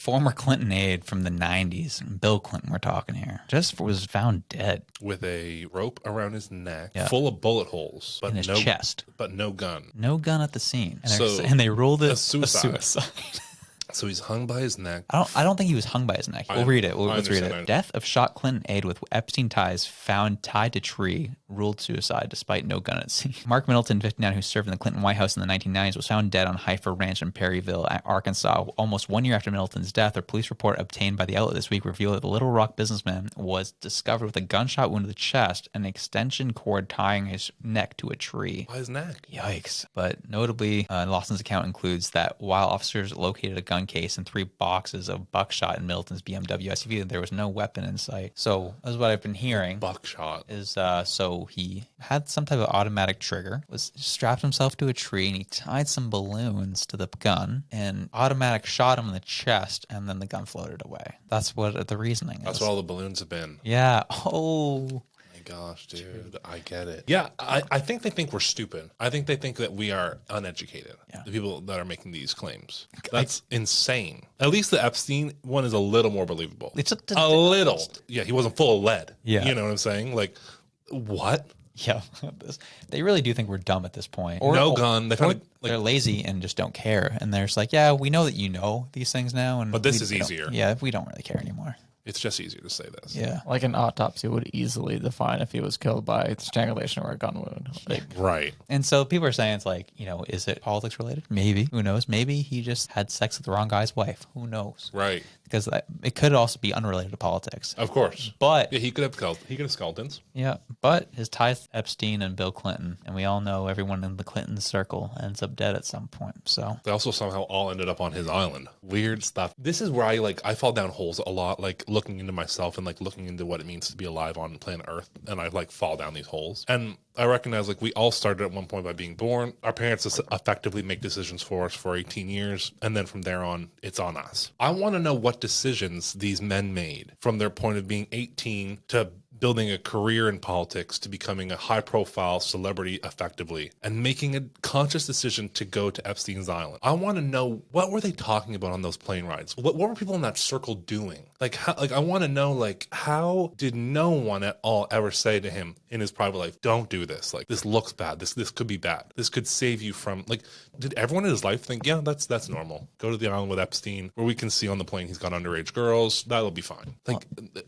former Clinton aide from the 90s, Bill Clinton we're talking here, just was found dead. With a rope around his neck, Yeah. full of bullet holes, but In his no chest. but no gun. No gun at the scene. And, So, and they ruled it a suicide. a suicide. So he's hung by his neck. I don't think he was hung by his neck. We'll read it. Let's read it. Death of shot Clinton aide with Epstein ties found tied to tree, ruled suicide despite no gun at scene. Mark Middleton, 59, who served in the Clinton White House in the 1990s, was found dead on Heifer Ranch in Perryville, Arkansas. Almost 1 year after Middleton's death, a police report obtained by the outlet this week revealed that the Little Rock businessman was discovered with a gunshot wound to the chest and an extension cord tying his neck to a tree. By his neck. Yikes. But notably, Lawson's account includes that while officers located a gun case and 3 boxes of buckshot in Middleton's BMW SUV, there was no weapon in sight. So, that's what I've been hearing. Buckshot. Is so he had some type of automatic trigger, was strapped himself to a tree, and he tied some balloons to the gun and automatic shot him in the chest, and then the gun floated away. That's what the reasoning is. That's what all the balloons have been. Yeah. Oh. Gosh, dude, I get it. Yeah, I think they think we're stupid. I think they think that we are uneducated. Yeah. The people that are making these claims. That's insane. At least the Epstein one is a little more believable. It's a little. Yeah, he wasn't full of lead. Yeah. You know what I'm saying? Like, what? Yeah. They really do think we're dumb at this point. No gun. They're lazy and just don't care. And they're just like, yeah, we know that you know these things now. But this is easier. Yeah, we don't really care anymore. It's just easier to say this. Yeah. Like an autopsy would easily define if he was killed by strangulation or a gun wound. Like, right. And so people are saying it's like, is it politics related? Maybe. Who knows? Maybe he just had sex with the wrong guy's wife. Who knows? Right. Because it could also be unrelated to politics. Of course. But yeah, he could have skeletons. Yeah. But his ties to Epstein and Bill Clinton, and we all know everyone in the Clinton circle ends up dead at some point. So they also somehow all ended up on his island. Weird stuff. This is where I fall down holes a lot, like looking into myself and like looking into what it means to be alive on planet Earth. And I like fall down these holes. And I recognize like we all started at one point by being born. Our parents effectively make decisions for us for 18 years. And then from there on, it's on us. I want to know what decisions these men made from their point of being 18 to building a career in politics to becoming a high-profile celebrity effectively and making a conscious decision to go to Epstein's Island. I want to know, what were they talking about on those plane rides? What were people in that circle doing? I want to know, how did no one at all ever say to him in his private life, don't do this. Like, this looks bad. This could be bad. This could save you from, did everyone in his life think, yeah, that's normal. Go to the island with Epstein, where we can see on the plane he's got underage girls. That'll be fine.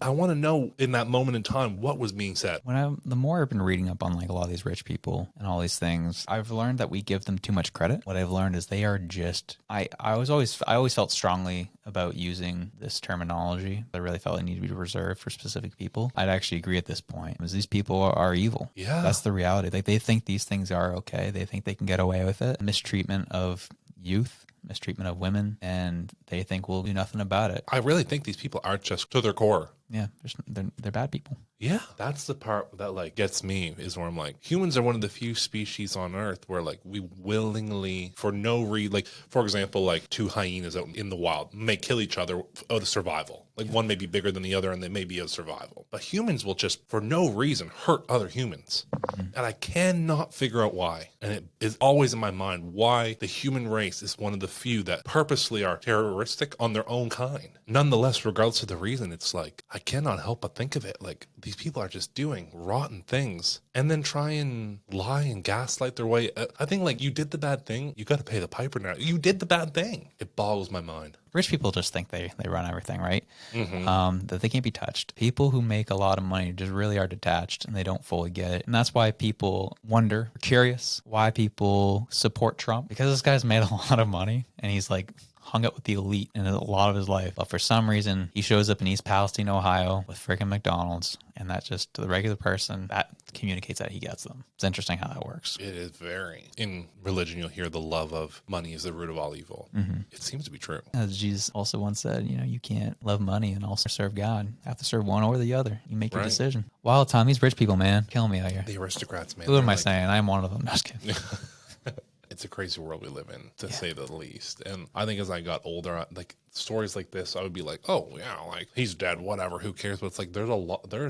I want to know in that moment in time what was being said. The more I've been reading up on a lot of these rich people and all these things, I've learned that we give them too much credit. What I've learned is they are just. I always felt strongly about using this terminology. I really felt it needed to be reserved for specific people. I'd actually agree at this point, because these people are evil. Yeah, that's the reality. They think these things are okay. They think they can get away with it. Mistreatment of youth. Mistreatment of women, and they think we'll do nothing about it. I really think these people are just to their core. Yeah, they're bad people. Yeah, that's the part that gets me, is where I'm like, humans are one of the few species on Earth where we willingly, for no reason, for example, 2 hyenas out in the wild may kill each other out of survival. One may be bigger than the other, and they may be of survival. But humans will just, for no reason, hurt other humans. Mm-hmm. And I cannot figure out why. And it is always in my mind why the human race is one of the few that purposely are terroristic on their own kind. Nonetheless, regardless of the reason, it's I cannot help but think of it these people are just doing rotten things and then try and lie and gaslight their way. I think you did the bad thing, you got to pay the piper now. You did the bad thing. It boggles my mind. Rich people just think they run everything, right? Mm-hmm. That they can't be touched. People who make a lot of money just really are detached, and they don't fully get it. And that's why people wonder, curious, why people support Trump. Because this guy's made a lot of money, and he's hung out with the elite in a lot of his life. But for some reason, he shows up in East Palestine, Ohio with freaking McDonald's. And that just, to the regular person, that communicates that he gets them. It's interesting how that works. It is very. In religion, you'll hear the love of money is the root of all evil. Mm-hmm. It seems to be true. As Jesus also once said, you can't love money and also serve God. You have to serve one or the other. You make your decision. Wild time. These rich people, man. Killing me out here. The aristocrats, man. Who am I saying? I'm one of them. No, just kidding. it's a crazy world we live in, to say the least. And I think as I got older, like stories like this, I would be like, oh yeah, like he's dead, whatever, who cares? But it's like there's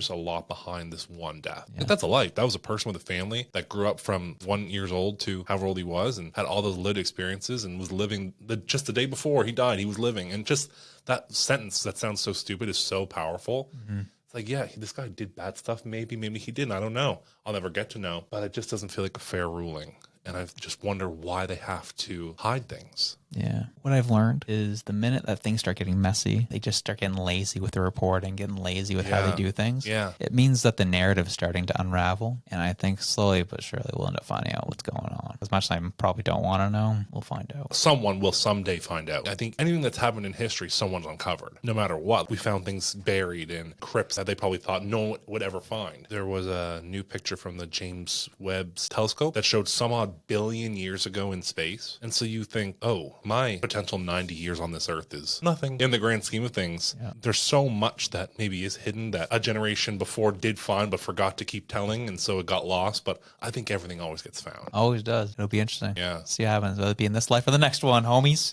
a lot behind this one death. Like, that's a life. That was a person with a family that grew up from 1 year old to however old he was, and had all those lived experiences, and was living just the day before he died, he was living. And just that sentence that sounds so stupid is so powerful. It's like, yeah, this guy did bad stuff. Maybe he didn't. I don't know. I'll never get to know. But it just doesn't feel like a fair ruling. And I just wonder why they have to hide things. Yeah. What I've learned is the minute that things start getting messy, they just start getting lazy with the reporting, getting lazy with how they do things. Yeah. It means that the narrative is starting to unravel. And I think slowly but surely we'll end up finding out what's going on. As much as I probably don't want to know, we'll find out. Someone will someday find out. I think anything that's happened in history, someone's uncovered. No matter what. We found things buried in crypts that they probably thought no one would ever find. There was a new picture from the James Webb's telescope that showed some odd billion years ago in space. And so you think, oh, my potential 90 years on this earth is nothing in the grand scheme of things. There's so much that maybe is hidden that a generation before did find but forgot to keep telling, and so it got lost. But I think everything always gets found. Always does. It'll be interesting. Yeah. See what happens. Whether it be in this life or the next one, homies.